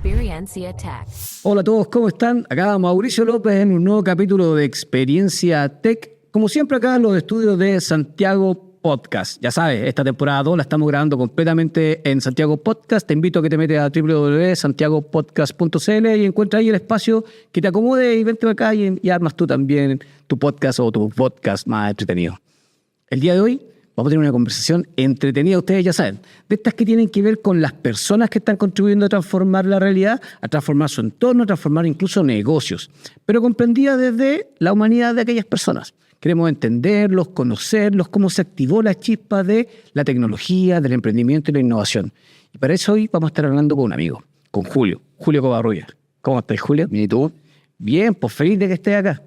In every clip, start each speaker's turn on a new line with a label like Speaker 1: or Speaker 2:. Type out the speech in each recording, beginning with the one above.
Speaker 1: Experiencia Tech.
Speaker 2: Hola a todos, ¿cómo están? Acá Mauricio López en un nuevo capítulo de Experiencia Tech. Como siempre acá en los estudios de Santiago Podcast. Ya sabes, esta temporada 2 la estamos grabando completamente en Santiago Podcast. Te invito a que te metas a www.santiagopodcast.cl y encuentres ahí el espacio que te acomode y vente acá y armas tú también tu podcast o tu podcast más entretenido. El día de hoy vamos a tener una conversación entretenida, ustedes ya saben, de estas que tienen que ver con las personas que están contribuyendo a transformar la realidad, a transformar su entorno, a transformar incluso negocios, pero comprendida desde la humanidad de aquellas personas. Queremos entenderlos, conocerlos, cómo se activó la chispa de la tecnología, del emprendimiento y la innovación. Y para eso hoy vamos a estar hablando con un amigo, con Julio Covarrubias. ¿Cómo estás, Julio?
Speaker 3: ¿Y tú?
Speaker 2: Bien, pues feliz de que estés acá.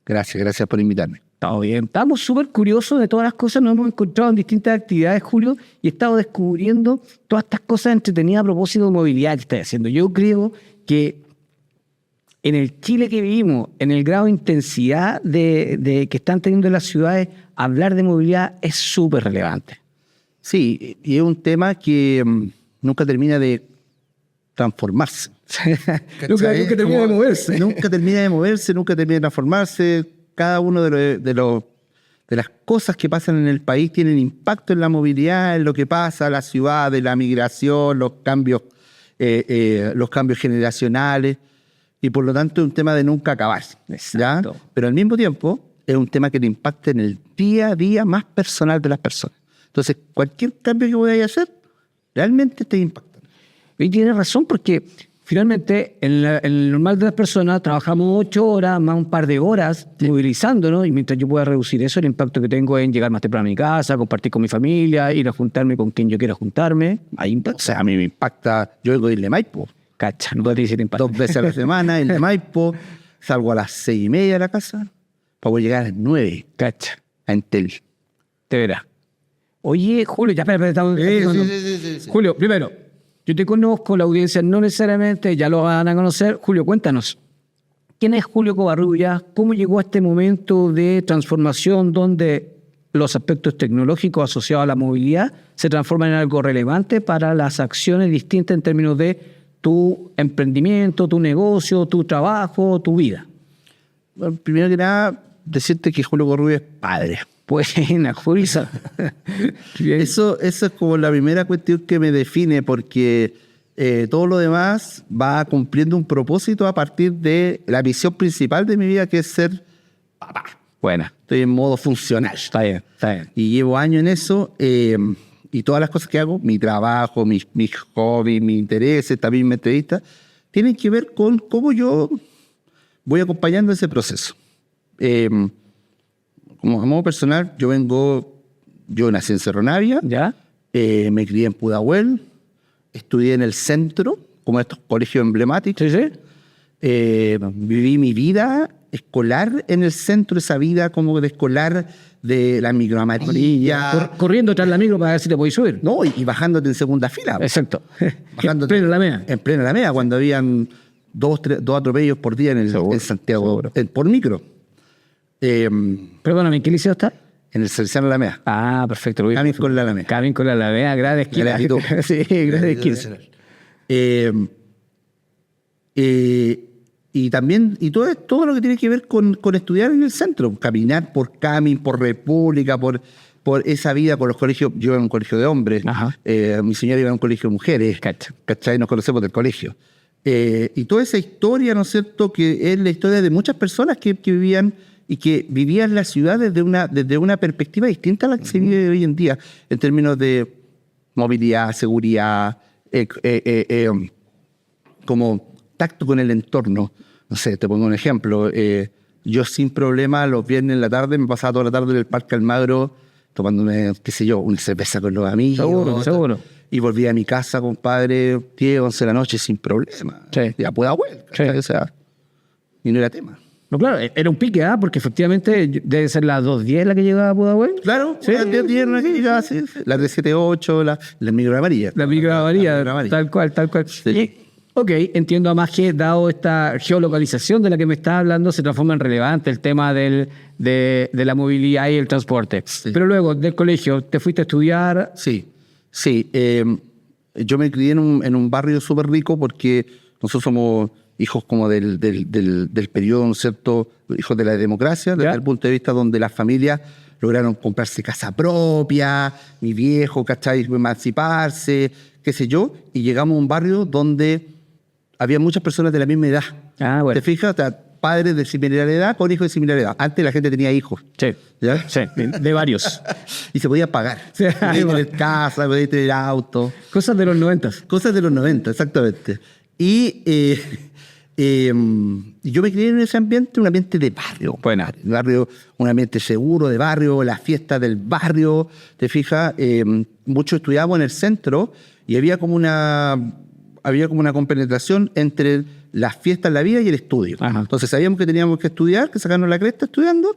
Speaker 3: Gracias por invitarme.
Speaker 2: Estamos bien. Estamos súper curiosos de todas las cosas. Nos hemos encontrado en distintas actividades, Julio, y he estado descubriendo todas estas cosas entretenidas a propósito de movilidad que estás haciendo. Yo creo que en el Chile que vivimos, en el grado de intensidad de que están teniendo las ciudades, hablar de movilidad es súper relevante.
Speaker 3: Sí, y es un tema que nunca termina de transformarse.
Speaker 2: nunca termina de moverse.
Speaker 3: Nunca termina de moverse, nunca termina de transformarse. Cada uno de las cosas que pasan en el país tienen impacto en la movilidad, en lo que pasa, la ciudad, la migración, los cambios generacionales, y por lo tanto es un tema de nunca acabar. ¿Ya? Pero al mismo tiempo es un tema que le impacta en el día a día más personal de las personas. Entonces, cualquier cambio que voy a hacer, realmente te impacta.
Speaker 2: Y tienes razón, porque finalmente, en el normal de las personas, trabajamos 8 horas, más un par de horas, movilizándonos, y mientras yo pueda reducir eso, el impacto que tengo en llegar más temprano a mi casa, compartir con mi familia, ir a juntarme con quien yo quiera juntarme.
Speaker 3: Hay impacto. O sea, a mí me impacta, yo vengo de Isla Maipo.
Speaker 2: Cacha, no te dice te impacta.
Speaker 3: 2 veces a la semana, en Maipo, salgo a las 6:30 de la casa, para poder llegar a las 9.
Speaker 2: Cacha.
Speaker 3: A Entel.
Speaker 2: Te verás. Oye, Julio, ya espera, estamos...
Speaker 3: Sí.
Speaker 2: Julio, primero, yo te conozco, la audiencia no necesariamente, ya lo van a conocer. Julio, cuéntanos, ¿quién es Julio Covarrubias? ¿Cómo llegó a este momento de transformación donde los aspectos tecnológicos asociados a la movilidad se transforman en algo relevante para las acciones distintas en términos de tu emprendimiento, tu negocio, tu trabajo, tu vida?
Speaker 3: Bueno, primero que nada, decirte que Julio Covarrubias es padre.
Speaker 2: Buena, Julio.
Speaker 3: Eso es como la primera cuestión que me define, porque todo lo demás va cumpliendo un propósito a partir de la misión principal de mi vida, que es ser papá.
Speaker 2: Buena.
Speaker 3: Estoy en modo funcional.
Speaker 2: Está bien.
Speaker 3: Y llevo años en eso, y todas las cosas que hago, mi trabajo, mis hobbies, mis intereses, también mi entrevista, tienen que ver con cómo yo voy acompañando ese proceso. Como a modo personal, yo nací en Cerro Navia,
Speaker 2: ¿Ya?
Speaker 3: Me crié en Pudahuel, estudié en el centro, como estos colegios emblemáticos.
Speaker 2: Sí.
Speaker 3: Viví mi vida escolar en el centro, esa vida como de escolar de la micro amarilla.
Speaker 2: Corriendo tras la micro para ver si te podéis subir.
Speaker 3: No, y bajándote en segunda fila.
Speaker 2: Exacto.
Speaker 3: Bajándote
Speaker 2: En plena Alameda.
Speaker 3: En plena Alameda, cuando habían 2 atropellos por día en Santiago, por micro.
Speaker 2: Perdóname, ¿en qué liceo está?
Speaker 3: En el Salesiano Alameda.
Speaker 2: Ah, perfecto.
Speaker 3: Camin con la Alameda.
Speaker 2: Camin con la Alameda, grande esquina. Sí, grande esquina.
Speaker 3: Y también, todo lo que tiene que ver con estudiar en el centro, caminar por Camin, por República, por esa vida, por los colegios. Yo iba en un colegio de hombres, mi señora iba en un colegio de mujeres, ¿cachai? Nos conocemos del colegio. Y toda esa historia, ¿no es cierto?, que es la historia de muchas personas que vivían y que vivían la ciudad desde una perspectiva distinta a la que se vive hoy en día, en términos de movilidad, seguridad, como tacto con el entorno. No sé, te pongo un ejemplo. Yo sin problema los viernes en la tarde me pasaba toda la tarde en el Parque Almagro tomándome, qué sé yo, una cerveza con los amigos.
Speaker 2: Seguro.
Speaker 3: Y volvía a mi casa, compadre, 10, 11 de la noche sin problema.
Speaker 2: Sí.
Speaker 3: Ya pueda vuelta.
Speaker 2: Sí.
Speaker 3: O sea, y no era tema.
Speaker 2: No, claro, era un pique, porque efectivamente debe ser las 2:10 la que llegaba a Pudahuel.
Speaker 3: Claro,
Speaker 2: sí.
Speaker 3: Las 10 la que llegaba, sí. La 378, la micro amarilla.
Speaker 2: La micro amarilla, tal cual.
Speaker 3: Sí.
Speaker 2: Ok, entiendo además que dado esta geolocalización de la que me estás hablando, se transforma en relevante el tema de la movilidad y el transporte. Sí. Pero luego, del colegio, ¿te fuiste a estudiar?
Speaker 3: Sí. Yo me crié en un barrio súper rico porque Nosotros somos hijos como del periodo, ¿no es cierto?, hijos de la democracia, desde el punto de vista donde las familias lograron comprarse casa propia, mi viejo, ¿cachai?, emanciparse, qué sé yo, y llegamos a un barrio donde había muchas personas de la misma edad.
Speaker 2: Ah, bueno.
Speaker 3: ¿Te fijas? O sea, padres de similar edad con hijos de similar edad. Antes la gente tenía hijos.
Speaker 2: Sí.
Speaker 3: ¿Ya?
Speaker 2: Sí, de varios.
Speaker 3: Y se podía pagar.
Speaker 2: Sí,
Speaker 3: podía tener casa, podía tener auto.
Speaker 2: Cosas de los 90.
Speaker 3: Cosas de los 90, exactamente. Y yo me crié en ese ambiente, un ambiente de barrio.
Speaker 2: Buena.
Speaker 3: Barrio, un ambiente seguro de barrio, las fiestas del barrio. ¿Te fijas? Muchos estudiábamos en el centro y había como una compenetración entre las fiestas, la vida y el estudio.
Speaker 2: Ajá.
Speaker 3: Entonces sabíamos que teníamos que estudiar, que sacarnos la cresta estudiando,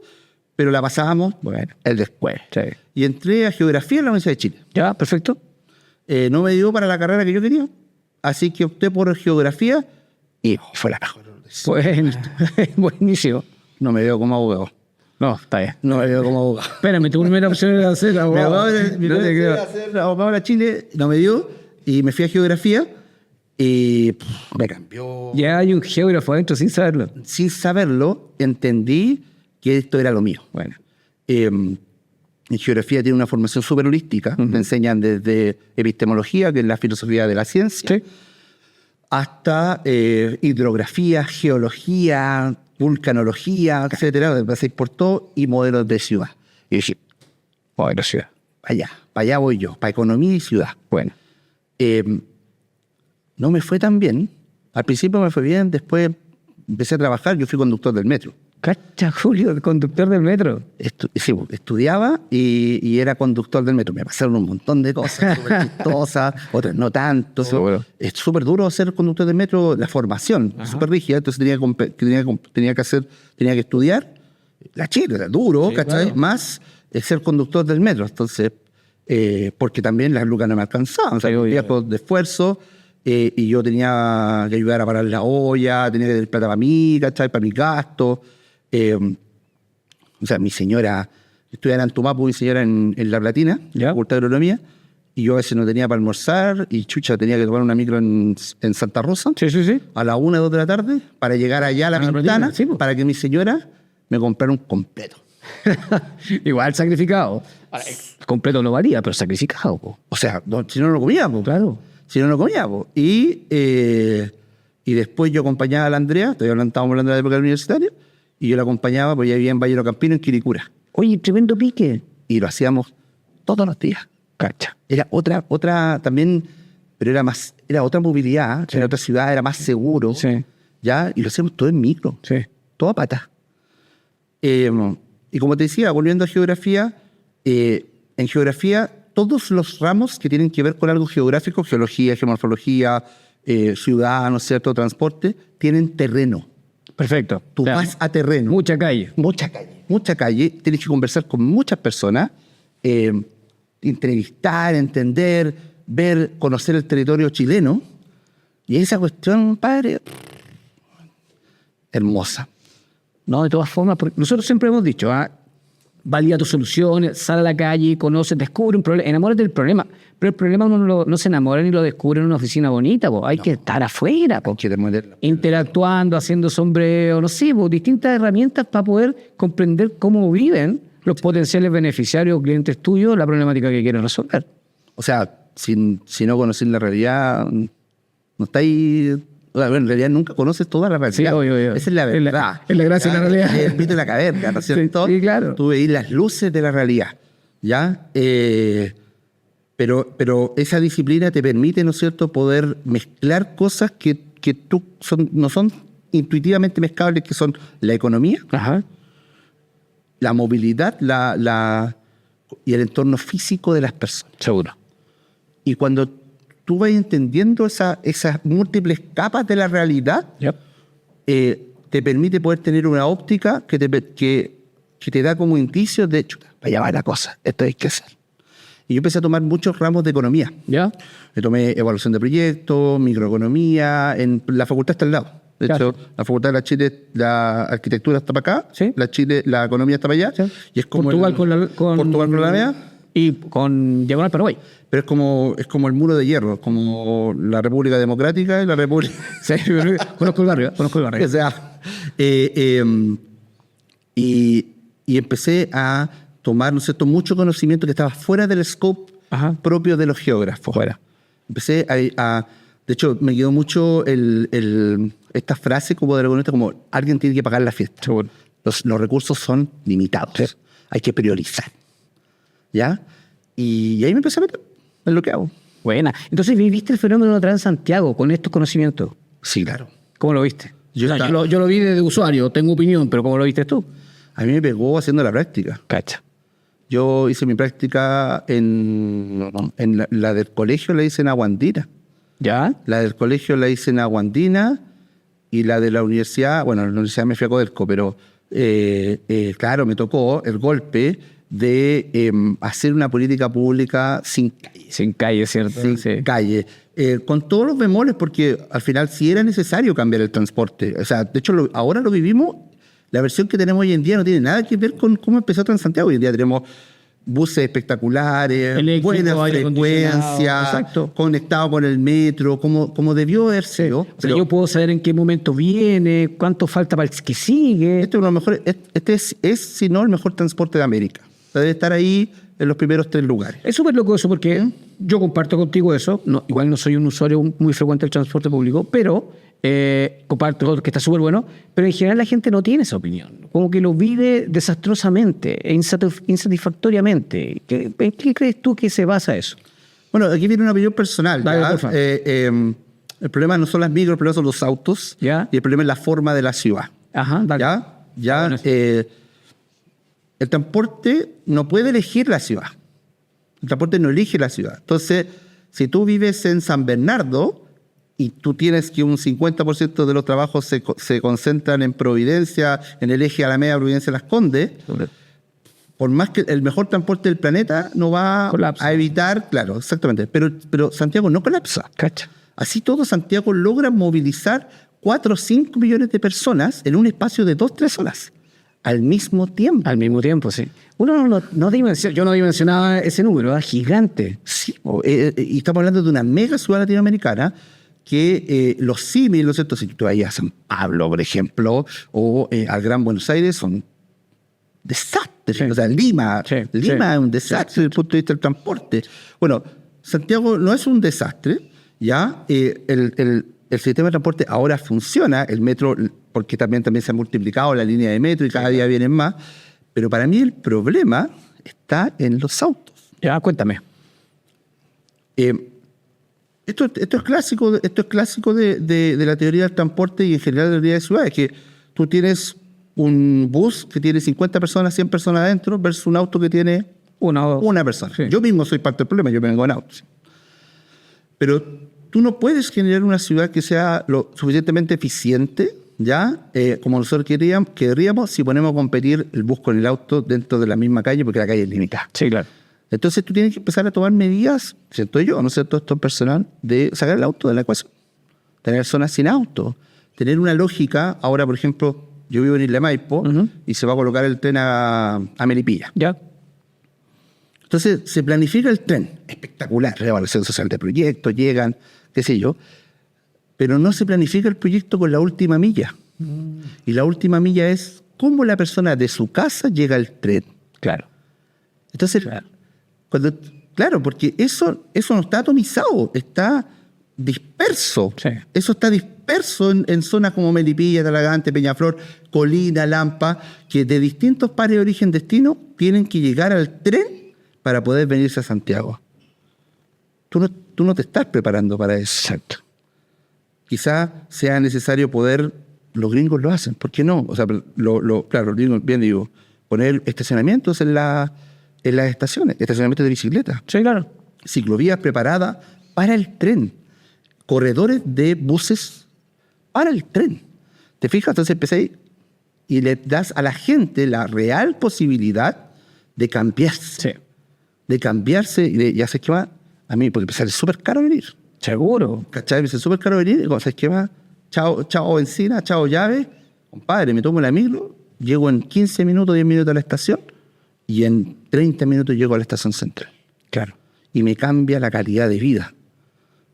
Speaker 3: pero la pasábamos el después.
Speaker 2: Sí.
Speaker 3: Y entré a Geografía en la Universidad de Chile.
Speaker 2: Ya, perfecto.
Speaker 3: No me dio para la carrera que yo quería, así que opté por Geografía y fue la mejor.
Speaker 2: Bueno, buenísimo.
Speaker 3: No me veo como abogado.
Speaker 2: No, está bien.
Speaker 3: No me veo como abogado.
Speaker 2: Espérame, tu primera opción era ser abogado.
Speaker 3: Mi primera opción era ser abogado en Chile, no me dio, y me fui a Geografía y me cambió.
Speaker 2: Ya hay un geógrafo adentro sin saberlo.
Speaker 3: Sin saberlo, entendí que esto era lo mío.
Speaker 2: Bueno.
Speaker 3: En Geografía tiene una formación súper holística. Te enseñan desde epistemología, que es la filosofía de la ciencia,
Speaker 2: Sí.
Speaker 3: hasta hidrografía, geología, vulcanología, etcétera. Paséis por todo y modelos de ciudad. Y dije,
Speaker 2: Bueno, ciudad.
Speaker 3: para allá voy yo, para economía y ciudad.
Speaker 2: Bueno.
Speaker 3: No me fue tan bien. Al principio me fue bien, después empecé a trabajar, yo fui conductor del metro.
Speaker 2: Cacha, Julio, el conductor del metro.
Speaker 3: Sí, estudiaba y era conductor del metro. Me pasaron un montón de cosas súper chistosas, otras no tanto.
Speaker 2: Seguro.
Speaker 3: Es súper duro ser conductor del metro, la formación, súper rígida. Entonces tenía que estudiar. La Chile era duro,
Speaker 2: Sí,
Speaker 3: ¿cachai?
Speaker 2: claro.
Speaker 3: Más ser conductor del metro. Entonces, porque también las lucas no me alcanzaban. O sea,
Speaker 2: Sí, obvio.
Speaker 3: viejos de esfuerzo. Y yo tenía que ayudar a parar la olla, tenía que tener plata para mí, ¿cachai? Para mis gastos. O sea, mi señora, estudiaba en Antumapu, mi señora en La Platina,
Speaker 2: ¿Ya?
Speaker 3: Facultad de Agronomía, y yo a veces no tenía para almorzar, y chucha, tenía que tomar una micro en Santa Rosa,
Speaker 2: Sí, sí, sí.
Speaker 3: a las 1 o 2 de la tarde, para llegar allá a la
Speaker 2: La
Speaker 3: ventana,
Speaker 2: Platina, sí, po.
Speaker 3: para que mi señora me comprara un completo.
Speaker 2: Igual sacrificado. Completo no valía, pero sacrificado. Po.
Speaker 3: O sea, si no lo comía, pues.
Speaker 2: Claro.
Speaker 3: Si no lo comía, pues. Y después yo acompañaba a la Andrea, estábamos hablando de la época del universitario, y yo la acompañaba, porque ella vivía en Ballero Campino, en Quiricura.
Speaker 2: Oye, tremendo pique.
Speaker 3: Y lo hacíamos todos los días.
Speaker 2: Cacha.
Speaker 3: Era otra también, pero era otra movilidad,
Speaker 2: Sí.
Speaker 3: era otra ciudad, era más seguro.
Speaker 2: Sí.
Speaker 3: ¿Ya? Y lo hacíamos todo en micro,
Speaker 2: Sí.
Speaker 3: todo a pata. Y como te decía, volviendo a geografía, en geografía todos los ramos que tienen que ver con algo geográfico, geología, geomorfología, ciudad, ¿no es cierto?, transporte, tienen terreno.
Speaker 2: Perfecto.
Speaker 3: Tú
Speaker 2: Ya.
Speaker 3: vas a terreno.
Speaker 2: Mucha calle.
Speaker 3: Mucha calle, tienes que conversar con muchas personas, entrevistar, entender, ver, conocer el territorio chileno. Y esa cuestión, padre, hermosa.
Speaker 2: No, de todas formas, porque nosotros siempre hemos dicho, valida tus soluciones, sal a la calle, conoce, descubre un problema, enamórate del problema. Pero el problema uno no se enamora ni lo descubre en una oficina bonita, po. Hay que estar afuera, po.
Speaker 3: Que te muere.
Speaker 2: Interactuando, haciendo sombreo, no sé, po, distintas herramientas para poder comprender cómo viven los potenciales beneficiarios o clientes tuyos la problemática que quieren resolver.
Speaker 3: O sea, si no conoces la realidad, no estáis... Bueno, en realidad nunca conoces toda la realidad.
Speaker 2: Sí, obvio.
Speaker 3: Esa es la verdad.
Speaker 2: Es la gracia de la realidad.
Speaker 3: Es el mito de la caverna, ¿no es cierto?
Speaker 2: Sí, claro.
Speaker 3: Tú veis las luces de la realidad, ¿ya? Pero esa disciplina te permite, ¿no es cierto?, poder mezclar cosas que no son intuitivamente mezclables, que son la economía,
Speaker 2: Ajá.
Speaker 3: la movilidad y el entorno físico de las personas.
Speaker 2: Seguro.
Speaker 3: Y cuando tú vas entendiendo esas múltiples capas de la realidad,
Speaker 2: Yep.
Speaker 3: te permite poder tener una óptica que te da como indicios de, chuta, para allá va la cosa, esto hay que hacer. Y yo empecé a tomar muchos ramos de economía.
Speaker 2: ¿Ya?
Speaker 3: Me tomé evaluación de proyectos, microeconomía, en la facultad está al lado. De
Speaker 2: Claro.
Speaker 3: hecho, la facultad de la Chile, la arquitectura está para acá,
Speaker 2: Sí.
Speaker 3: la economía está para allá.
Speaker 2: Sí.
Speaker 3: Y es como
Speaker 2: Portugal con la
Speaker 3: Portugal con la MEA.
Speaker 2: Y con diagonal Paraguay.
Speaker 3: Pero es como el muro de hierro, como la República Democrática y la República...
Speaker 2: Sí, conozco el barrio.
Speaker 3: O sea, y empecé a tomar, ¿no es cierto?, mucho conocimiento que estaba fuera del scope propio de los geógrafos.
Speaker 2: Fuera.
Speaker 3: Empecé de hecho, me quedó mucho esta frase como de la economista, como alguien tiene que pagar la fiesta.
Speaker 2: Seguro.
Speaker 3: Los recursos son limitados. Sí. Hay que priorizar. ¿Ya? Y ahí me empecé a meter en lo que hago.
Speaker 2: Buena. Entonces, ¿viviste el fenómeno de Transantiago con estos conocimientos?
Speaker 3: Sí, claro.
Speaker 2: ¿Cómo lo viste? Yo lo vi desde usuario, tengo opinión, pero ¿cómo lo viste tú?
Speaker 3: A mí me pegó haciendo la práctica.
Speaker 2: Cacha.
Speaker 3: Yo hice mi práctica en la del colegio, la hice en Aguandina.
Speaker 2: ¿Ya?
Speaker 3: La del colegio la hice en Aguandina y la de la universidad, bueno, en la universidad me fui a Codelco, pero claro, me tocó el golpe de hacer una política pública sin calle.
Speaker 2: Sin calle, ¿cierto?
Speaker 3: Sin calle. Con todos los bemoles, porque al final sí era necesario cambiar el transporte. O sea, de hecho, ahora lo vivimos. La versión que tenemos hoy en día no tiene nada que ver con cómo empezó Transantiago. Hoy en día tenemos buses espectaculares,
Speaker 2: eléctrico,
Speaker 3: buena frecuencia, conectado con el metro, como debió haber sido.
Speaker 2: O sea, yo puedo saber en qué momento viene, cuánto falta para el que sigue.
Speaker 3: Este es uno de los mejores, es, si no, el mejor transporte de América. Debe estar ahí en los primeros 3 lugares.
Speaker 2: Es súper loco eso, porque yo comparto contigo eso. No, igual no soy un usuario muy frecuente del transporte público, pero comparto que está súper bueno. Pero en general la gente no tiene esa opinión. Como que lo vive desastrosamente e insatisfactoriamente. ¿En qué crees tú que se basa eso?
Speaker 3: Bueno, aquí viene una opinión personal.
Speaker 2: Dale,
Speaker 3: el problema no son las micros, el problema son los autos.
Speaker 2: ¿Ya?
Speaker 3: Y el problema es la forma de la ciudad.
Speaker 2: Ajá, dale.
Speaker 3: ¿Ya?
Speaker 2: Bueno,
Speaker 3: el transporte no puede elegir la ciudad. El transporte no elige la ciudad. Entonces, si tú vives en San Bernardo y tú tienes que un 50% de los trabajos se concentran en Providencia, en el eje Alameda, Providencia, Las Condes, por más que el mejor transporte del planeta no va a evitar, claro, exactamente, pero Santiago no colapsa.
Speaker 2: Cacha.
Speaker 3: Así todo, Santiago logra movilizar 4 o 5 millones de personas en un espacio de 2-3 horas. Al mismo tiempo.
Speaker 2: Al mismo tiempo, sí. Uno no dimensiona, yo no dimensionaba ese número, es gigante.
Speaker 3: Sí, y estamos hablando de una mega ciudad latinoamericana que los símiles, ¿no es cierto? Si tú vayas a San Pablo, por ejemplo, o al Gran Buenos Aires, son desastres. Sí. O sea, Lima es un desastre desde el punto de vista del transporte. Bueno, Santiago no es un desastre, ¿ya? El sistema de transporte ahora funciona, el metro, porque también se ha multiplicado la línea de metro y cada día vienen más, pero para mí el problema está en los autos.
Speaker 2: Ya, cuéntame.
Speaker 3: Esto es clásico de la teoría del transporte y en general de la teoría de ciudades, que tú tienes un bus que tiene 50 personas, 100 personas adentro, versus un auto que tiene una persona. Sí. Yo mismo soy parte del problema, yo vengo en auto. ¿Sí? Pero tú no puedes generar una ciudad que sea lo suficientemente eficiente, ¿ya? Como nosotros querríamos si ponemos a competir el bus con el auto dentro de la misma calle, porque la calle es limitada.
Speaker 2: Sí, claro.
Speaker 3: Entonces tú tienes que empezar a tomar medidas, siento yo, no sé, todo esto personal, de sacar el auto de la ecuación. Tener zonas sin auto. Tener una lógica. Ahora, por ejemplo, yo vivo en Isla Maipo y se va a colocar el tren a Melipilla.
Speaker 2: Ya.
Speaker 3: Entonces se planifica el tren. Espectacular. Evaluación social de proyectos, llegan, qué sé yo. Pero no se planifica el proyecto con la última milla. Y la última milla es cómo la persona de su casa llega al tren.
Speaker 2: Claro.
Speaker 3: Entonces, claro, porque eso no está atomizado, está disperso.
Speaker 2: Sí.
Speaker 3: Eso está disperso en zonas como Melipilla, Talagante, Peñaflor, Colina, Lampa, que de distintos pares de origen-destino tienen que llegar al tren para poder venirse a Santiago. Tú no te estás preparando para eso.
Speaker 2: Exacto.
Speaker 3: Quizás sea necesario los gringos lo hacen, ¿por qué no? O sea, claro, los gringos, bien digo, poner estacionamientos en las estaciones, estacionamientos de bicicleta.
Speaker 2: Sí, claro.
Speaker 3: Ciclovías preparadas para el tren. Corredores de buses para el tren. ¿Te fijas? Entonces empecé y le das a la gente la real posibilidad de cambiarse.
Speaker 2: Sí.
Speaker 3: De cambiarse y ya sé que va a mí, porque me sale súper caro venir.
Speaker 2: Seguro.
Speaker 3: ¿Cachai? Me sale súper caro venir y ¿sabes qué va? Chao benzina, chao llave. Compadre, me tomo la micro, llego en 15 minutos, 10 minutos a la estación y en 30 minutos llego a la estación central.
Speaker 2: Claro.
Speaker 3: Y me cambia la calidad de vida,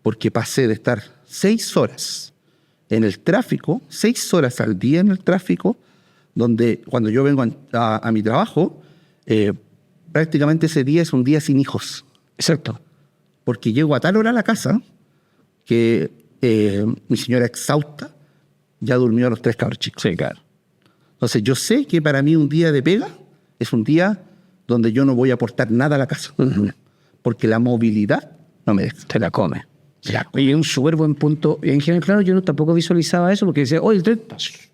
Speaker 3: porque pasé de estar 6 horas en el tráfico, 6 horas al día en el tráfico, donde cuando yo vengo a mi trabajo, prácticamente ese día es un día sin hijos.
Speaker 2: Exacto.
Speaker 3: Porque llego a tal hora a la casa que mi señora exhausta ya durmió a los 3 cabros chicos.
Speaker 2: Sí, claro.
Speaker 3: Entonces yo sé que para mí un día de pega es un día donde yo no voy a aportar nada a la casa. Porque la movilidad no me deja.
Speaker 2: Te la come. Y es un súper buen punto. En general, claro, yo tampoco visualizaba eso porque decía, oye, el tren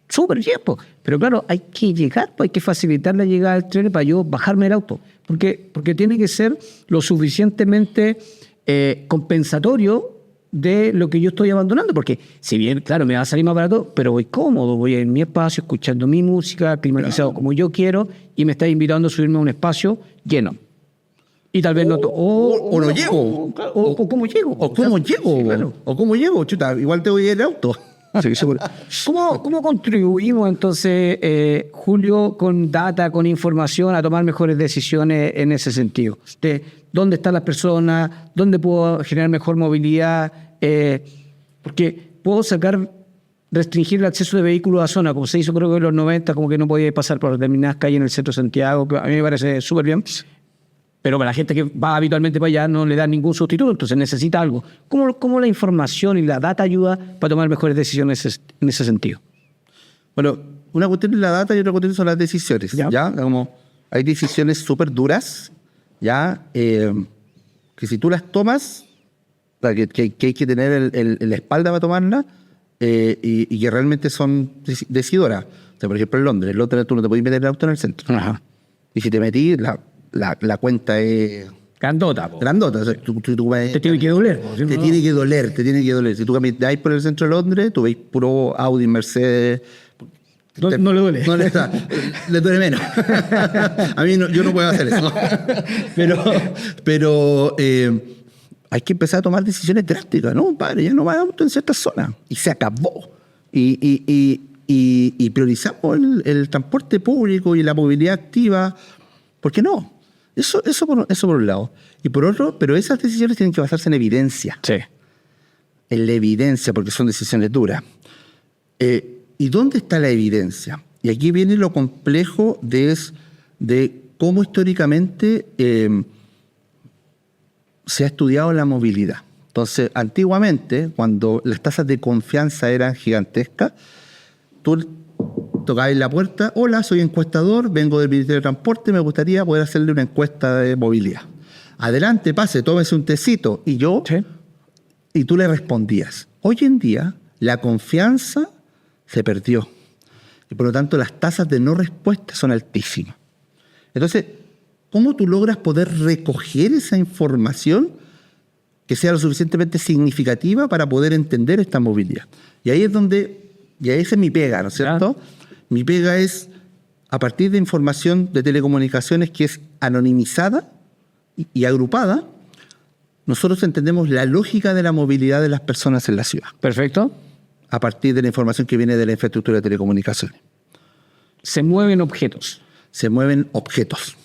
Speaker 2: súper bien, pero claro, hay que llegar, hay que facilitar la llegada del tren para yo bajarme del auto. Porque tiene que ser lo suficientemente compensatorio de lo que yo estoy abandonando. Porque si bien, claro, me va a salir más barato, pero voy cómodo, voy en mi espacio, escuchando mi música, climatizado como yo quiero, y me está invitando a subirme a un espacio lleno. Y tal vez
Speaker 3: o no llego.
Speaker 2: O cómo llego.
Speaker 3: O cómo llego. Sí, claro. O cómo llego. Chuta, igual te voy a ir en auto.
Speaker 2: Sí, seguro. ¿Cómo contribuimos entonces, Julio, con data, con información, a tomar mejores decisiones en ese sentido? De dónde están las personas, dónde puedo generar mejor movilidad, porque puedo restringir el acceso de vehículos a zona, como se hizo creo que en los 90, como que no podía pasar por determinadas calles en el centro de Santiago, que a mí me parece súper bien. Pero para la gente que va habitualmente para allá no le da ningún sustituto, entonces necesita algo. ¿Cómo la información y la data ayuda para tomar mejores decisiones en ese sentido?
Speaker 3: Bueno, una cuestión es la data y otra cuestión son las decisiones. ¿Ya? Como hay decisiones súper duras, ¿ya? Que si tú las tomas, que hay que tener la espalda para tomarlas, y que realmente son decidoras. O sea, por ejemplo, en Londres tú no te puedes meter el auto en el centro.
Speaker 2: Ajá.
Speaker 3: Y si te metís, la cuenta es
Speaker 2: grandota.
Speaker 3: Grandota. O sea,
Speaker 2: te tiene que doler.
Speaker 3: Te tiene que doler. Si tú caminas por el centro de Londres, tú veis puro Audi, Mercedes.
Speaker 2: No le duele.
Speaker 3: No le duele menos. A mí yo no puedo hacer eso. Pero hay que empezar a tomar decisiones drásticas, ¿no? Padre, ya no va auto en ciertas zonas. Y se acabó. Y priorizamos el transporte público y la movilidad activa. ¿Por qué no? Eso por un lado. Y por otro, pero esas decisiones tienen que basarse en evidencia.
Speaker 2: Sí.
Speaker 3: En la evidencia, porque son decisiones duras. ¿Y dónde está la evidencia? Y aquí viene lo complejo de cómo históricamente se ha estudiado la movilidad. Entonces, antiguamente, cuando las tasas de confianza eran gigantescas, tú tocabas en la puerta, hola, soy encuestador, vengo del Ministerio de Transporte, me gustaría poder hacerle una encuesta de movilidad. Adelante, pase, tómese un tecito. Y yo, ¿sí? Y tú le respondías. Hoy en día, la confianza se perdió. Y por lo tanto, las tasas de no respuesta son altísimas. Entonces, ¿cómo tú logras poder recoger esa información que sea lo suficientemente significativa para poder entender esta movilidad? Y ahí es donde, y esa es mi pega, ¿no es cierto? Mi pega es, a partir de información de telecomunicaciones que es anonimizada y agrupada, nosotros entendemos la lógica de la movilidad de las personas en la ciudad.
Speaker 2: Perfecto.
Speaker 3: A partir de la información que viene de la infraestructura de telecomunicaciones.
Speaker 2: Se mueven objetos.
Speaker 3: Se mueven objetos.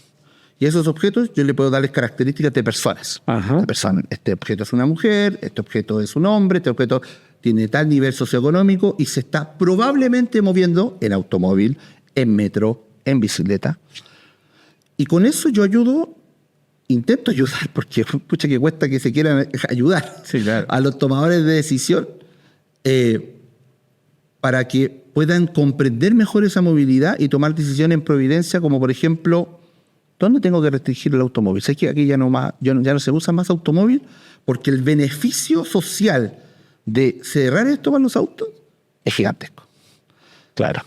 Speaker 3: Y esos objetos yo le puedo darles características de personas.
Speaker 2: Ajá.
Speaker 3: Este objeto es una mujer, este objeto es un hombre, este objeto tiene tal nivel socioeconómico y se está probablemente moviendo en automóvil, en metro, en bicicleta. Y con eso yo intento ayudar, porque pucha que cuesta que se quieran ayudar,
Speaker 2: sí, claro,
Speaker 3: a los tomadores de decisión para que puedan comprender mejor esa movilidad y tomar decisiones en providencia, como por ejemplo, ¿dónde tengo que restringir el automóvil? ¿Sabes que aquí ya no se usa más automóvil? Porque el beneficio social de cerrar esto para los autos es gigantesco.
Speaker 2: Claro.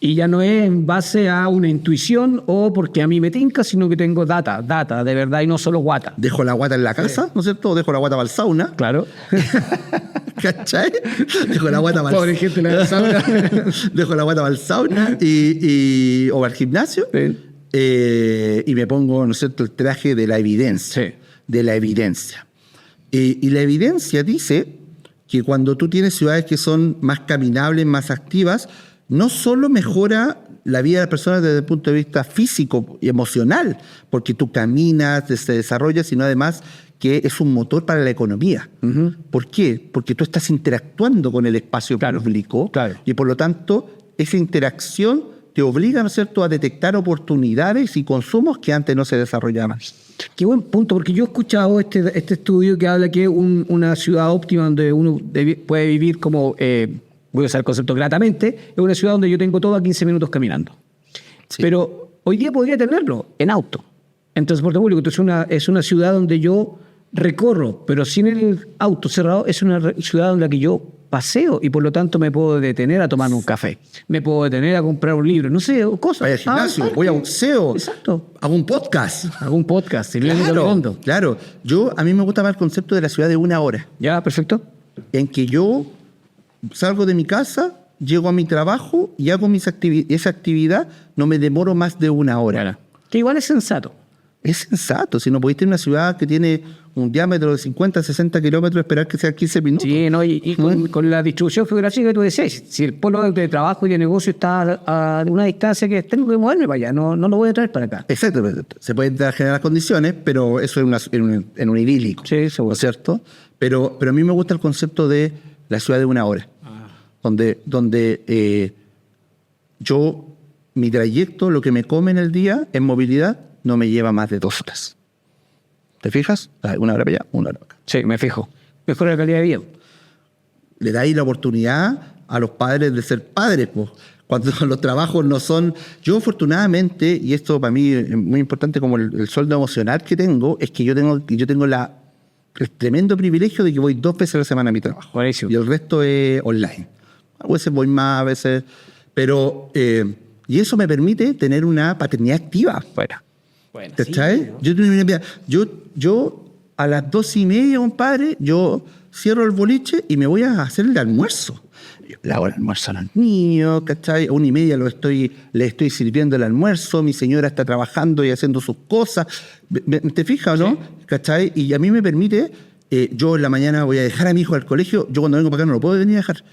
Speaker 2: Y ya no es en base a una intuición o porque a mí me tinca, sino que tengo data de verdad y no solo guata.
Speaker 3: Dejo la guata en la casa, ¿no es cierto? Dejo la guata para el sauna.
Speaker 2: Claro.
Speaker 3: ¿Cachai? Dejo la guata para
Speaker 2: Pobre gente la sauna.
Speaker 3: Dejo la guata para el sauna o para el gimnasio.
Speaker 2: Sí.
Speaker 3: Y me pongo, ¿no es cierto?, el traje de la evidencia.
Speaker 2: Sí.
Speaker 3: De la evidencia. Y la evidencia dice que cuando tú tienes ciudades que son más caminables, más activas, no solo mejora la vida de las personas desde el punto de vista físico y emocional, porque tú caminas, te desarrollas, sino además que es un motor para la economía. Uh-huh. ¿Por qué? Porque tú estás interactuando con el espacio público y por lo tanto esa interacción te obliga, ¿no es cierto?, a detectar oportunidades y consumos que antes no se desarrollaban.
Speaker 2: Qué buen punto, porque yo he escuchado este estudio que habla que una ciudad óptima donde uno puede vivir como, voy a usar el concepto gratamente, es una ciudad donde yo tengo todo a 15 minutos caminando. Sí. Pero hoy día podría tenerlo en auto, en transporte público. Entonces es una ciudad donde yo recorro, pero sin el auto cerrado, es una ciudad en la que yo paseo y por lo tanto me puedo detener a tomar un café, me puedo detener a comprar un libro, no sé, cosas.
Speaker 3: Voy al gimnasio, voy a boxeo,
Speaker 2: exacto.
Speaker 3: Hago un podcast.
Speaker 2: Claro.
Speaker 3: A mí me gusta más el concepto de la ciudad de 1 hora.
Speaker 2: Ya, perfecto.
Speaker 3: En que yo salgo de mi casa, llego a mi trabajo y hago esa actividad, no me demoro más de 1 hora.
Speaker 2: Claro. Que igual es sensato.
Speaker 3: Es sensato, si no podéis tener una ciudad que tiene un diámetro de 50, 60 kilómetros, esperar que sea 15 minutos.
Speaker 2: Sí, no, y con la distribución geográfica que tú decías, si el polo de trabajo y de negocio está a una distancia que tengo que moverme para allá, no lo voy a traer para acá.
Speaker 3: Exacto, se pueden generar condiciones, pero eso es en un idílico,
Speaker 2: sí, seguro.
Speaker 3: ¿no es cierto? Pero a mí me gusta el concepto de la ciudad de 1 hora, donde mi trayecto, lo que me come en el día en movilidad, no me lleva más de 2 horas. ¿Te fijas? 1 hora para allá, 1 hora para acá.
Speaker 2: Sí, me fijo. Mejora la calidad de vida.
Speaker 3: Le dais la oportunidad a los padres de ser padres, pues. Cuando los trabajos no son... Yo, afortunadamente, y esto para mí es muy importante como el sueldo emocional que tengo, es que yo tengo el tremendo privilegio de que voy 2 veces a la semana a mi trabajo.
Speaker 2: Buenísimo.
Speaker 3: Y el resto es online. A veces voy más, a veces... Pero... y eso me permite tener una paternidad activa.
Speaker 2: Bueno,
Speaker 3: ¿cachai? Sí, yo a las 2:30, compadre, yo cierro el boliche y me voy a hacer el almuerzo. Le hago el almuerzo a los niños, ¿cachai? A 1:30 le estoy sirviendo el almuerzo, mi señora está trabajando y haciendo sus cosas. ¿Te fijas, no? Sí. ¿Cachai? Y a mí me permite, yo en la mañana voy a dejar a mi hijo al colegio, yo cuando vengo para acá no lo puedo venir a dejar.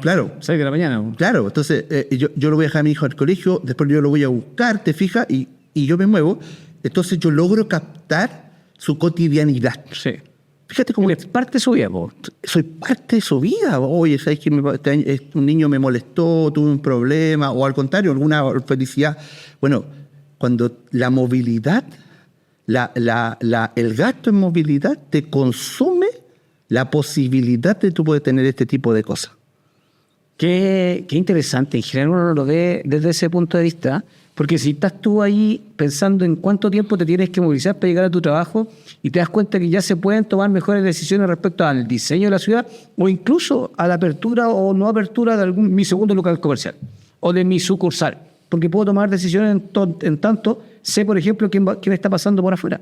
Speaker 3: Claro.
Speaker 2: 6 de la mañana.
Speaker 3: Claro, entonces yo lo voy a dejar a mi hijo al colegio, después yo lo voy a buscar, ¿te fijas? Y yo me muevo, entonces yo logro captar su cotidianidad.
Speaker 2: Sí.
Speaker 3: Fíjate cómo...
Speaker 2: Es parte de su vida, po.
Speaker 3: Soy parte de su vida. Oye, ¿sabes que un niño me molestó, tuve un problema? O al contrario, alguna felicidad. Bueno, cuando la movilidad, el gasto en movilidad te consume la posibilidad de tú poder tener este tipo de cosas.
Speaker 2: Qué interesante. En general uno lo ve desde ese punto de vista, porque si estás tú ahí pensando en cuánto tiempo te tienes que movilizar para llegar a tu trabajo y te das cuenta que ya se pueden tomar mejores decisiones respecto al diseño de la ciudad o incluso a la apertura o no apertura de mi segundo local comercial o de mi sucursal, porque puedo tomar decisiones en tanto sé, por ejemplo, qué me está pasando por afuera.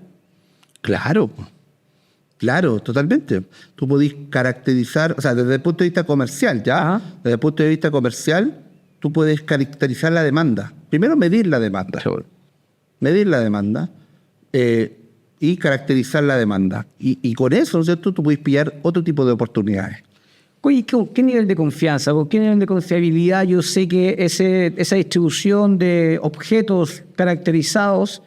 Speaker 3: Claro, totalmente. Tú podés caracterizar, o sea, desde el punto de vista comercial, ¿ya? Ajá. Desde el punto de vista comercial, tú puedes caracterizar la demanda. Primero, medir la demanda.
Speaker 2: Seguro.
Speaker 3: Medir la demanda y caracterizar la demanda. Y con eso, ¿no es cierto?, tú puedes pillar otro tipo de oportunidades.
Speaker 2: Oye, ¿con qué nivel de confianza, con qué nivel de confiabilidad yo sé que esa distribución de objetos caracterizados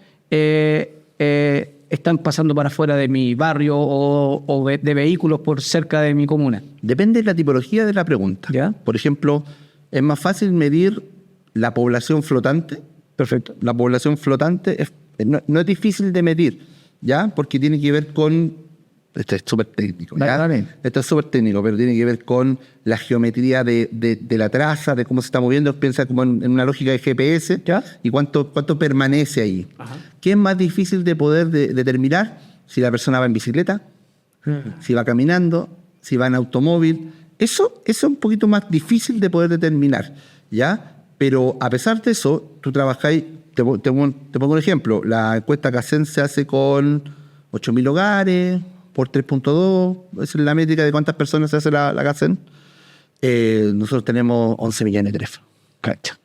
Speaker 2: están pasando para afuera de mi barrio o de vehículos por cerca de mi comuna?
Speaker 3: Depende de la tipología de la pregunta.
Speaker 2: ¿Ya?
Speaker 3: Por ejemplo, es más fácil medir la población flotante.
Speaker 2: Perfecto.
Speaker 3: La población flotante no es difícil de medir, ¿ya? Porque tiene que ver con... Esto es súper técnico, ¿ya?
Speaker 2: Dale.
Speaker 3: Esto es súper técnico, pero tiene que ver con la geometría de la traza, de cómo se está moviendo. Piensa como en una lógica de GPS,
Speaker 2: ¿ya?
Speaker 3: Y cuánto permanece ahí.
Speaker 2: Ajá.
Speaker 3: ¿Qué es más difícil de poder determinar? Si la persona va en bicicleta, si va caminando, si va en automóvil. Eso es un poquito más difícil de poder determinar, ¿ya? Pero a pesar de eso, tú trabajáis... Te pongo un ejemplo. La encuesta Kaizen se hace con 8.000 hogares... por 3.2, esa es la métrica de cuántas personas se hace la Kaizen. Nosotros tenemos 11 millones de teléfonos.
Speaker 2: Cacha.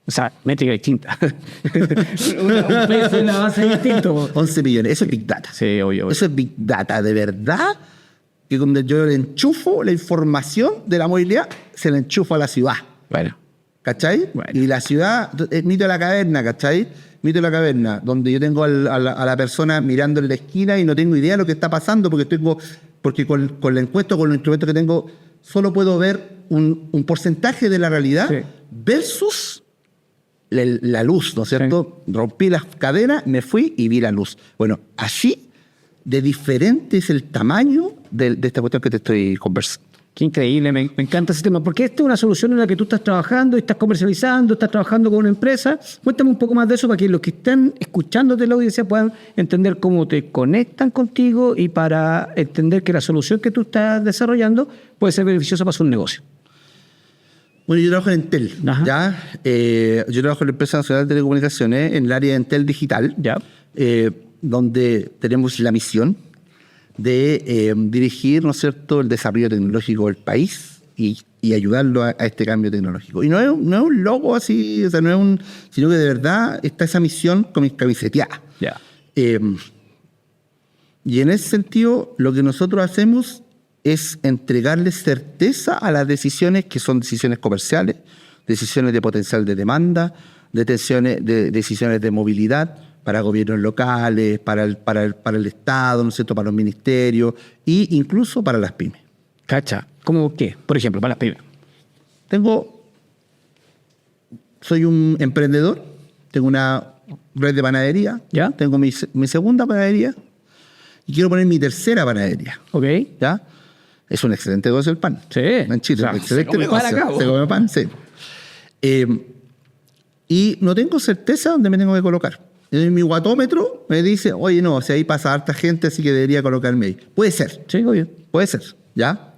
Speaker 2: O sea, métrica distinta. un peso en la base distinto.
Speaker 3: 11 millones, eso es Big Data.
Speaker 2: Sí, obvio.
Speaker 3: Eso es Big Data, de verdad, que cuando yo le enchufo la información de la movilidad, se la enchufo a la ciudad.
Speaker 2: Bueno.
Speaker 3: ¿cachai?
Speaker 2: Bueno.
Speaker 3: Y la ciudad, mito de la caverna, ¿cachai? Mito de la caverna, donde yo tengo a la persona mirando en la esquina y no tengo idea de lo que está pasando porque con la encuesta, con los instrumentos que tengo, solo puedo ver un porcentaje de la realidad versus la luz, ¿no es cierto? Sí. Rompí las cadenas, me fui y vi la luz. Bueno, así de diferente es el tamaño de esta cuestión que te estoy conversando.
Speaker 2: Qué increíble, me encanta ese tema, porque esta es una solución en la que tú estás trabajando, estás comercializando, estás trabajando con una empresa. Cuéntame un poco más de eso para que los que están escuchándote la audiencia puedan entender cómo te conectan contigo y para entender que la solución que tú estás desarrollando puede ser beneficiosa para su negocio.
Speaker 3: Bueno, yo trabajo en Entel, ¿ya? Yo trabajo en la Empresa Nacional de Telecomunicaciones, en el área de Entel Digital,
Speaker 2: ¿ya?
Speaker 3: Donde tenemos la misión de dirigir, ¿no es cierto?, el desarrollo tecnológico del país y ayudarlo a este cambio tecnológico. Y no es un logo así, o sea, sino que de verdad está esa misión camiseteada.
Speaker 2: Yeah.
Speaker 3: Y en ese sentido, lo que nosotros hacemos es entregarle certeza a las decisiones que son decisiones comerciales, decisiones de potencial de demanda, decisiones de movilidad, para gobiernos locales, para el Estado, ¿no es cierto?, para los ministerios e incluso para las pymes.
Speaker 2: Cacha, ¿cómo qué? Por ejemplo, para las pymes.
Speaker 3: Soy un emprendedor, tengo una red de panadería,
Speaker 2: ¿ya?
Speaker 3: Tengo mi segunda panadería y quiero poner mi tercera panadería.
Speaker 2: Ok.
Speaker 3: ¿Ya? Es un excelente negocio el pan.
Speaker 2: Sí.
Speaker 3: En Chile,
Speaker 2: o sea,
Speaker 3: excelente
Speaker 2: negocio.
Speaker 3: Se come pan, sí. Y no tengo certeza dónde me tengo que colocar. En mi guatómetro me dice, oye, no, si ahí pasa harta gente, así que debería colocarme ahí. Puede ser.
Speaker 2: Sí, obvio.
Speaker 3: Puede ser, ¿ya?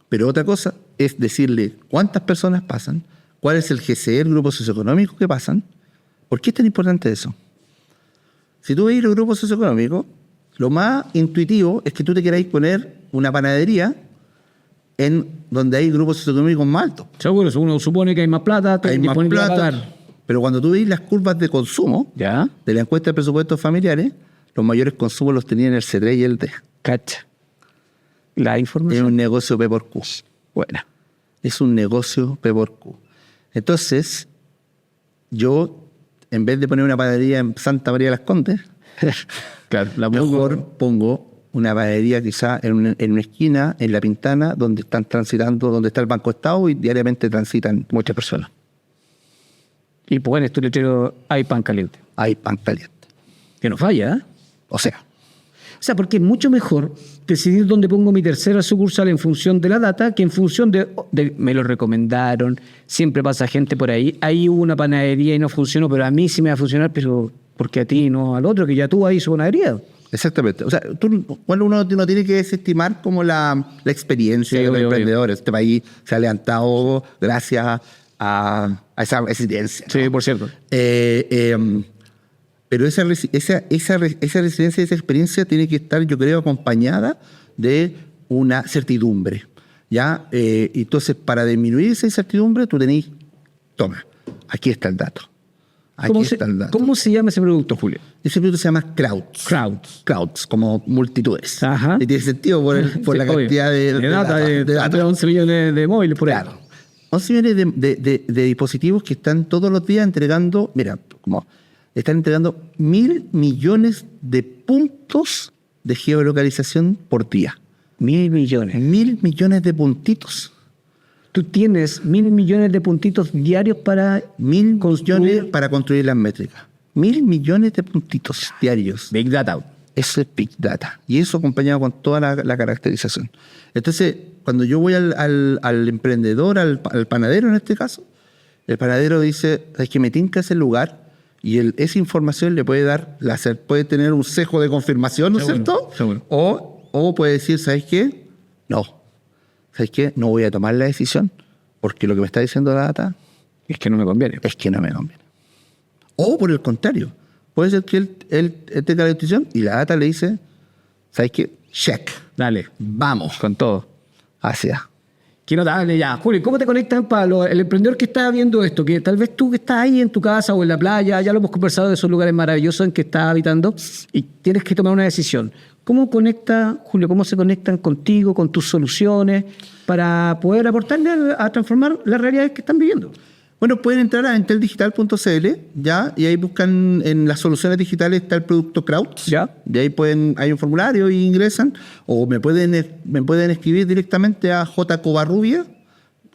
Speaker 3: Pero otra cosa es decirle cuántas personas pasan, cuál es el GCE, el grupo socioeconómico que pasan. ¿Por qué es tan importante eso? Si tú veis el grupo socioeconómico, lo más intuitivo es que tú te quieras poner una panadería en donde hay grupos socioeconómicos más altos.
Speaker 2: Seguro, uno supone que hay más plata,
Speaker 3: hay más plata. Pero cuando tú veis las curvas de consumo
Speaker 2: ¿ya?
Speaker 3: De la encuesta de presupuestos familiares, los mayores consumos los tenían el C3 y el D.
Speaker 2: Cacha. La información.
Speaker 3: Es un negocio P por Q.
Speaker 2: Bueno.
Speaker 3: Es un negocio P por Q. Entonces, yo, en vez de poner una panadería en Santa María de las Condes,
Speaker 2: claro,
Speaker 3: mejor pongo una panadería quizá en una esquina, en La Pintana, donde están transitando, donde está el Banco Estado y diariamente transitan
Speaker 2: muchas personas. Y pues en tu letrero hay pan caliente.
Speaker 3: Hay pan caliente.
Speaker 2: Que no falla, ¿eh?
Speaker 3: O sea,
Speaker 2: porque es mucho mejor decidir dónde pongo mi tercera sucursal en función de la data que en función de me lo recomendaron, siempre pasa gente por ahí, ahí hubo una panadería y no funcionó, pero a mí sí me va a funcionar, pero porque a ti no al otro, que ya tú ahí su panadería.
Speaker 3: Exactamente. O sea, uno no tiene que desestimar como la experiencia de los emprendedores. Este país se ha levantado gracias a esa resistencia, ¿no?
Speaker 2: Sí, por cierto.
Speaker 3: Pero esa resistencia y esa experiencia tiene que estar, yo creo, acompañada de una certidumbre, ¿ya? Entonces, para disminuir esa incertidumbre, tú tenés, toma, aquí está el dato.
Speaker 2: ¿Cómo se llama ese producto, Julio?
Speaker 3: Ese producto se llama Crowds. Crowds, como multitudes.
Speaker 2: Ajá.
Speaker 3: Y tiene sentido por la cantidad de
Speaker 2: data. De 11 millones de móviles por ahí.
Speaker 3: Claro. 11 millones de dispositivos que están todos los días entregando, están entregando 1.000 millones de puntos de geolocalización por día.
Speaker 2: 1.000 millones.
Speaker 3: 1.000 millones de puntitos.
Speaker 2: Tú tienes 1.000 millones de puntitos diarios para...
Speaker 3: 1.000 millones para construir las métricas. 1.000 millones de puntitos diarios.
Speaker 2: Big Data.
Speaker 3: Eso es Big Data. Y eso acompañado con toda la caracterización. Entonces, cuando yo voy al emprendedor, al panadero en este caso, el panadero dice, es que me tinca ese lugar y esa información le puede dar, puede tener un sesgo de confirmación, ¿no es cierto?
Speaker 2: Seguro.
Speaker 3: O puede decir, ¿sabes qué? No. ¿Sabes qué? No voy a tomar la decisión porque lo que me está diciendo la data
Speaker 2: es que no me conviene.
Speaker 3: Es que no me conviene. O por el contrario, puede ser que él tenga la decisión y la data le dice, ¿sabes qué? Check.
Speaker 2: Dale.
Speaker 3: Vamos.
Speaker 2: Con todo.
Speaker 3: Hacia.
Speaker 2: Qué notable ya. Julio, ¿cómo te conectan para el emprendedor que está viendo esto? Que tal vez tú que estás ahí en tu casa o en la playa, ya lo hemos conversado de esos lugares maravillosos en que estás habitando y tienes que tomar una decisión. ¿Cómo conecta, Julio, cómo se conectan contigo, con tus soluciones, para poder aportarle a transformar las realidades que están viviendo?
Speaker 3: Bueno, pueden entrar a enteldigital.cl, ¿ya? Y ahí buscan en las soluciones digitales está el producto Crowds.
Speaker 2: ¿Ya?
Speaker 3: De ahí hay un formulario y ingresan. O me pueden escribir directamente a J. Covarrubia.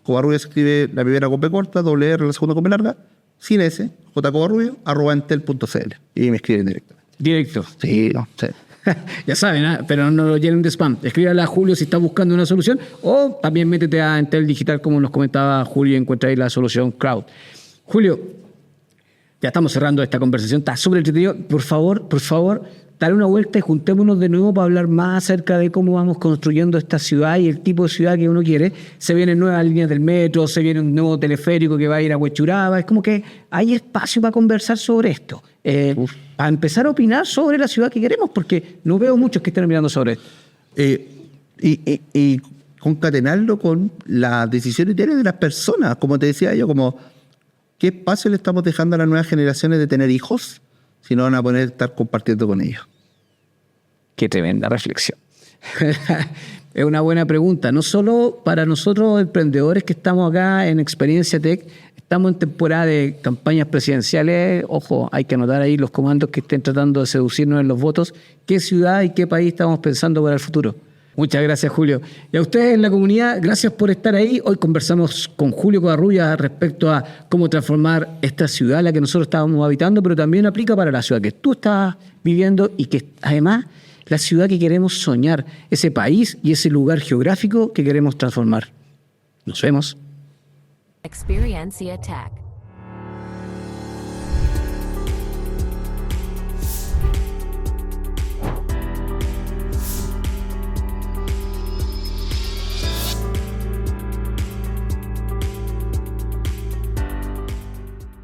Speaker 3: Covarrubia se escribe la primera con P corta, doble R, la segunda con P larga, sin S, jcovarrubia, @entel.cl. Y me escriben directamente.
Speaker 2: Directo.
Speaker 3: Sí, no, sí.
Speaker 2: Ya saben, pero no lo llenen de spam. Escríbale a Julio si está buscando una solución o también métete a Entel Digital, como nos comentaba Julio, y encuentra ahí la solución Crowd. Julio, ya estamos cerrando esta conversación, está súper entretenido. Por favor, dale una vuelta y juntémonos de nuevo para hablar más acerca de cómo vamos construyendo esta ciudad y el tipo de ciudad que uno quiere. Se vienen nuevas líneas del metro, se viene un nuevo teleférico que va a ir a Huechuraba. Es como que hay espacio para conversar sobre esto. Para empezar a opinar sobre la ciudad que queremos, porque no veo muchos que estén mirando sobre esto.
Speaker 3: Y concatenarlo con las decisiones diarias de las personas. Como te decía yo, como ¿qué espacio le estamos dejando a las nuevas generaciones de tener hijos si no van a poder estar compartiendo con ellos?
Speaker 2: Qué tremenda reflexión. Es una buena pregunta, no solo para nosotros emprendedores que estamos acá en Experiencia Tech. Estamos en temporada de campañas presidenciales. Ojo, hay que anotar ahí los comandos que estén tratando de seducirnos en los votos. ¿Qué ciudad y qué país estamos pensando para el futuro? Muchas gracias, Julio. Y a ustedes en la comunidad, gracias por estar ahí. Hoy conversamos con Julio Covarrubia respecto a cómo transformar esta ciudad, la que nosotros estábamos habitando, pero también aplica para la ciudad que tú estás viviendo y que además la ciudad que queremos soñar, ese país y ese lugar geográfico que queremos transformar. Nos vemos.
Speaker 1: Experiencia Tech.